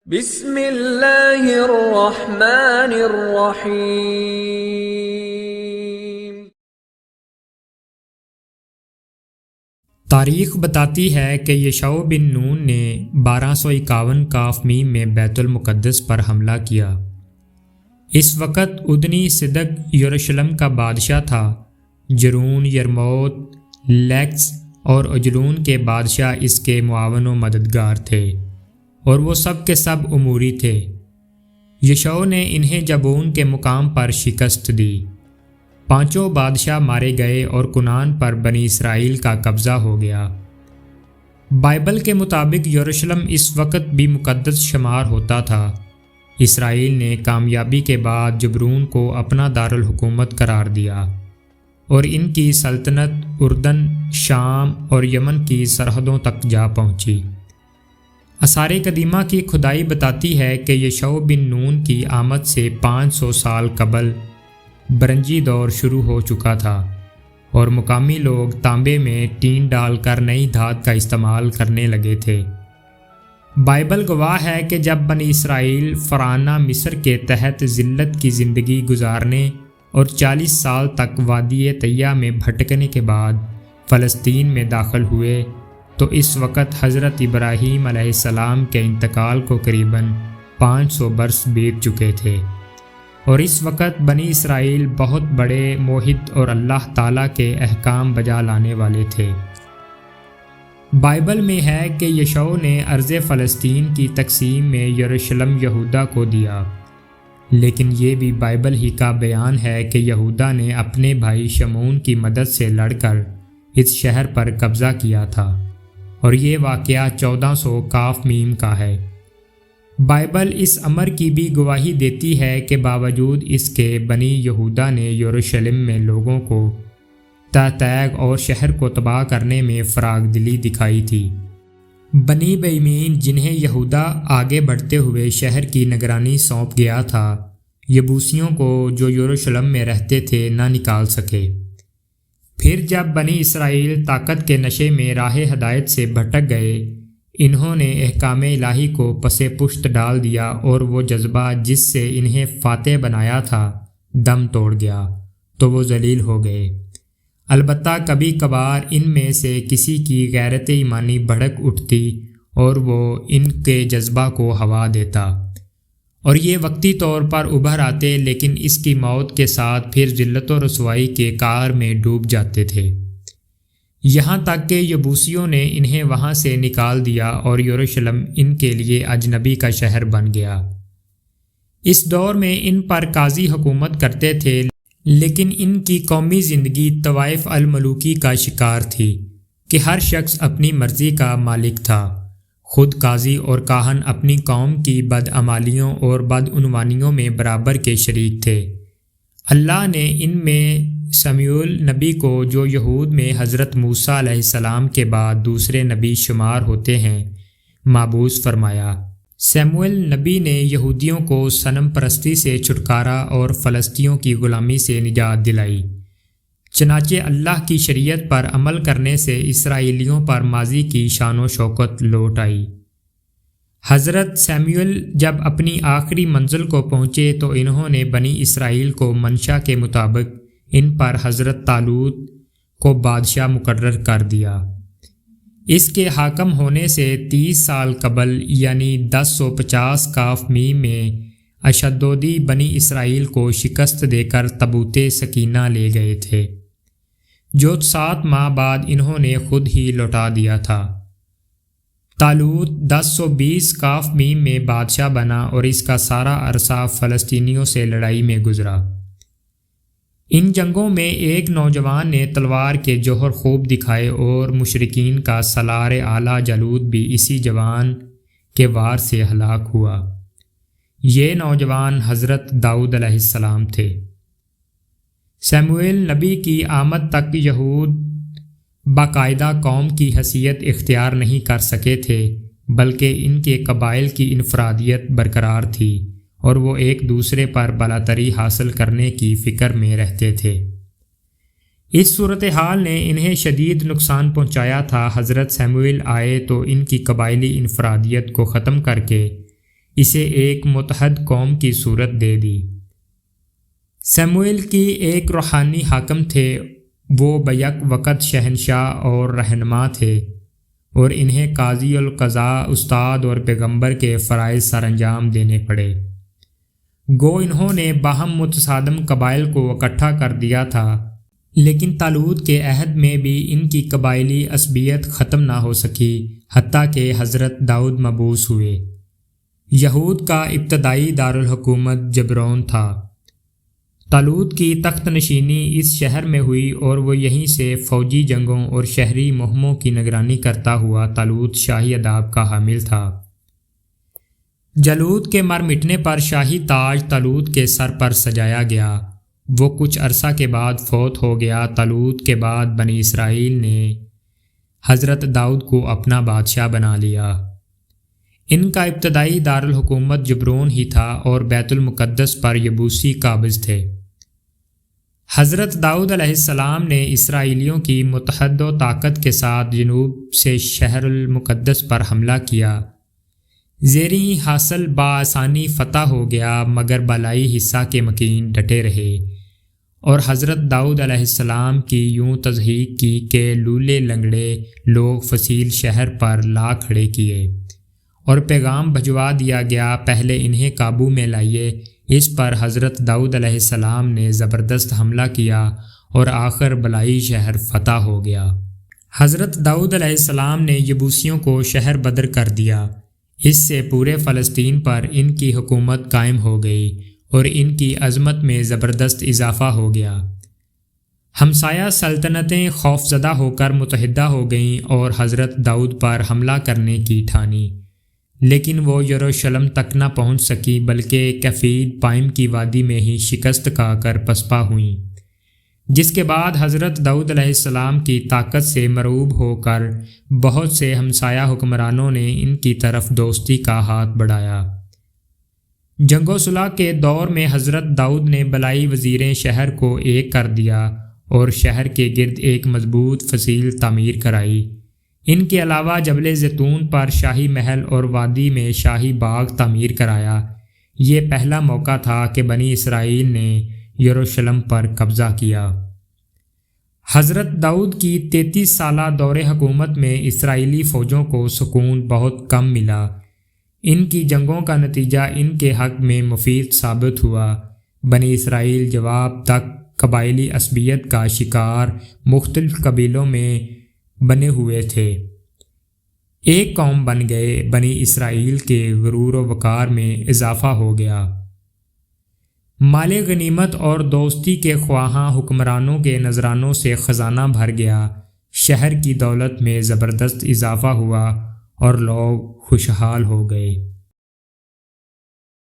بسم اللہ الرحمن الرحیم۔ تاریخ بتاتی ہے کہ یشوع بن نون نے 1251 کاف میم میں بیت المقدس پر حملہ کیا۔ اس وقت ادنی صدق یروشلم کا بادشاہ تھا۔ جرون، یرموت، لیکس اور اجلون کے بادشاہ اس کے معاون و مددگار تھے، اور وہ سب کے سب اموری تھے۔ یشوع نے انہیں جبون کے مقام پر شکست دی۔ 5 بادشاہ مارے گئے اور کنعان پر بنی اسرائیل کا قبضہ ہو گیا۔ بائبل کے مطابق یروشلم اس وقت بھی مقدس شمار ہوتا تھا۔ اسرائیل نے کامیابی کے بعد جبرون کو اپنا دارالحکومت قرار دیا، اور ان کی سلطنت اردن، شام اور یمن کی سرحدوں تک جا پہنچی۔ آثار قدیمہ کی کھدائی بتاتی ہے کہ یشوع بن نون کی آمد سے 500 سال قبل برنجی دور شروع ہو چکا تھا، اور مقامی لوگ تانبے میں ٹین ڈال کر نئی دھات کا استعمال کرنے لگے تھے۔ بائبل گواہ ہے کہ جب بنی اسرائیل فرعونہ مصر کے تحت ذلت کی زندگی گزارنے اور 40 سال تک وادی طیہ میں بھٹکنے کے بعد فلسطین میں داخل ہوئے، تو اس وقت حضرت ابراہیم علیہ السلام کے انتقال کو قریباً 500 برس بیت چکے تھے، اور اس وقت بنی اسرائیل بہت بڑے موحد اور اللہ تعالیٰ کے احکام بجا لانے والے تھے۔ بائبل میں ہے کہ یشوع نے ارض فلسطین کی تقسیم میں یروشلم یہودا کو دیا، لیکن یہ بھی بائبل ہی کا بیان ہے کہ یہودا نے اپنے بھائی شمعون کی مدد سے لڑ کر اس شہر پر قبضہ کیا تھا، اور یہ واقعہ 1400 کاف میم کا ہے۔ بائبل اس امر کی بھی گواہی دیتی ہے کہ باوجود اس کے بنی یہودا نے یروشلم میں لوگوں کو تیگ اور شہر کو تباہ کرنے میں فراغ دلی دکھائی تھی۔ بنی بنیامین جنہیں یہودا آگے بڑھتے ہوئے شہر کی نگرانی سونپ گیا تھا، یبوسیوں کو جو یروشلم میں رہتے تھے نہ نکال سکے۔ پھر جب بنی اسرائیل طاقت کے نشے میں راہ ہدایت سے بھٹک گئے، انہوں نے احکام الہی کو پس پشت ڈال دیا، اور وہ جذبہ جس سے انہیں فاتح بنایا تھا دم توڑ گیا، تو وہ ذلیل ہو گئے۔ البتہ کبھی کبھار ان میں سے کسی کی غیرت ایمانی بھڑک اٹھتی، اور وہ ان کے جذبہ کو ہوا دیتا، اور یہ وقتی طور پر ابھر آتے، لیکن اس کی موت کے ساتھ پھر ذلت و رسوائی کے کار میں ڈوب جاتے تھے، یہاں تک کہ یبوسیوں نے انہیں وہاں سے نکال دیا، اور یروشلم ان کے لیے اجنبی کا شہر بن گیا۔ اس دور میں ان پر قاضی حکومت کرتے تھے، لیکن ان کی قومی زندگی طوائف الملوکی کا شکار تھی کہ ہر شخص اپنی مرضی کا مالک تھا۔ خود قاضی اور کاہن اپنی قوم کی بدعمالیوں اور بدعنوانیوں میں برابر کے شریک تھے۔ اللہ نے ان میں سمیعیل نبی کو، جو یہود میں حضرت موسیٰ علیہ السلام کے بعد دوسرے نبی شمار ہوتے ہیں، مابعوث فرمایا۔ سمیعیل نبی نے یہودیوں کو صنم پرستی سے چھٹکارا اور فلسطینیوں کی غلامی سے نجات دلائی۔ چنانچہ اللہ کی شریعت پر عمل کرنے سے اسرائیلیوں پر ماضی کی شان و شوکت لوٹ آئی۔ حضرت سمیعیل جب اپنی آخری منزل کو پہنچے تو انہوں نے بنی اسرائیل کو منشا کے مطابق ان پر حضرت طالوت کو بادشاہ مقرر کر دیا۔ اس کے حاکم ہونے سے 30 سال قبل یعنی 1050 کاف میم میں اشدودی بنی اسرائیل کو شکست دے کر تابوت سکینہ لے گئے تھے، جو 7 ماہ بعد انہوں نے خود ہی لوٹا دیا تھا۔ طالوت 1020 کاف میم میں بادشاہ بنا، اور اس کا سارا عرصہ فلسطینیوں سے لڑائی میں گزرا۔ ان جنگوں میں ایک نوجوان نے تلوار کے جوہر خوب دکھائے، اور مشرکین کا سالار اعلیٰ جالوت بھی اسی جوان کے وار سے ہلاک ہوا۔ یہ نوجوان حضرت داؤد علیہ السلام تھے۔ سمیعیل نبی کی آمد تک یہود باقاعدہ قوم کی حیثیت اختیار نہیں کر سکے تھے، بلکہ ان کے قبائل کی انفرادیت برقرار تھی، اور وہ ایک دوسرے پر بالاتری حاصل کرنے کی فکر میں رہتے تھے۔ اس صورتحال نے انہیں شدید نقصان پہنچایا تھا۔ حضرت سمیعیل آئے تو ان کی قبائلی انفرادیت کو ختم کر کے اسے ایک متحد قوم کی صورت دے دی۔ سموئیل کی ایک روحانی حاکم تھے، وہ بیک وقت شہنشاہ اور رہنما تھے، اور انہیں قاضی القضاء، استاد اور پیغمبر کے فرائض سر انجام دینے پڑے۔ گو انہوں نے باہم متصادم قبائل کو اکٹھا کر دیا تھا، لیکن طالوت کے عہد میں بھی ان کی قبائلی عصبیت ختم نہ ہو سکی، حتیٰ کہ حضرت داؤد مبعوث ہوئے۔ یہود کا ابتدائی دارالحکومت جبرون تھا۔ طالوت کی تخت نشینی اس شہر میں ہوئی اور وہ یہیں سے فوجی جنگوں اور شہری مہموں کی نگرانی کرتا ہوا طالوت شاہی اداب کا حامل تھا۔ جالوت کے مر مٹنے پر شاہی تاج طالوت کے سر پر سجایا گیا۔ وہ کچھ عرصہ کے بعد فوت ہو گیا۔ طالوت کے بعد بنی اسرائیل نے حضرت داؤد کو اپنا بادشاہ بنا لیا۔ ان کا ابتدائی دارالحکومت جبرون ہی تھا اور بیت المقدس پر یبوسی قابض تھے۔ حضرت داؤد علیہ السلام نے اسرائیلیوں کی متحد و طاقت کے ساتھ جنوب سے شہر المقدس پر حملہ کیا۔ زیریں حاصل بآسانی فتح ہو گیا، مگر بالائی حصہ کے مکین ڈٹے رہے، اور حضرت داؤد علیہ السلام کی یوں تضحیق کی کہ لولے لنگڑے لوگ فصیل شہر پر لا کھڑے کیے اور پیغام بھجوا دیا گیا، پہلے انہیں قابو میں لائیے۔ اس پر حضرت داؤد علیہ السلام نے زبردست حملہ کیا اور آخر بالائی شہر فتح ہو گیا۔ حضرت داؤد علیہ السلام نے یبوسیوں کو شہر بدر کر دیا۔ اس سے پورے فلسطین پر ان کی حکومت قائم ہو گئی اور ان کی عظمت میں زبردست اضافہ ہو گیا۔ ہمسایہ سلطنتیں خوفزدہ ہو کر متحدہ ہو گئیں اور حضرت داؤد پر حملہ کرنے کی ٹھانی، لیکن وہ یروشلم تک نہ پہنچ سکی، بلکہ کفید پائم کی وادی میں ہی شکست کھا کر پسپا ہوئیں، جس کے بعد حضرت داؤد علیہ السلام کی طاقت سے مرعوب ہو کر بہت سے ہمسایہ حکمرانوں نے ان کی طرف دوستی کا ہاتھ بڑھایا۔ جنگ و صلح کے دور میں حضرت داؤد نے بالائی وزیریں شہر کو ایک کر دیا اور شہر کے گرد ایک مضبوط فصیل تعمیر کرائی۔ ان کے علاوہ جبل زیتون پر شاہی محل اور وادی میں شاہی باغ تعمیر کرایا۔ یہ پہلا موقع تھا کہ بنی اسرائیل نے یروشلم پر قبضہ کیا۔ حضرت داؤد کی 33 سالہ دور حکومت میں اسرائیلی فوجوں کو سکون بہت کم ملا۔ ان کی جنگوں کا نتیجہ ان کے حق میں مفید ثابت ہوا۔ بنی اسرائیل جواب تک قبائلی عصبیت کا شکار مختلف قبیلوں میں بنے ہوئے تھے، ایک قوم بن گئے۔ بنی اسرائیل کے غرور و وقار میں اضافہ ہو گیا۔ مال غنیمت اور دوستی کے خواہاں حکمرانوں کے نذرانوں سے خزانہ بھر گیا۔ شہر کی دولت میں زبردست اضافہ ہوا اور لوگ خوشحال ہو گئے۔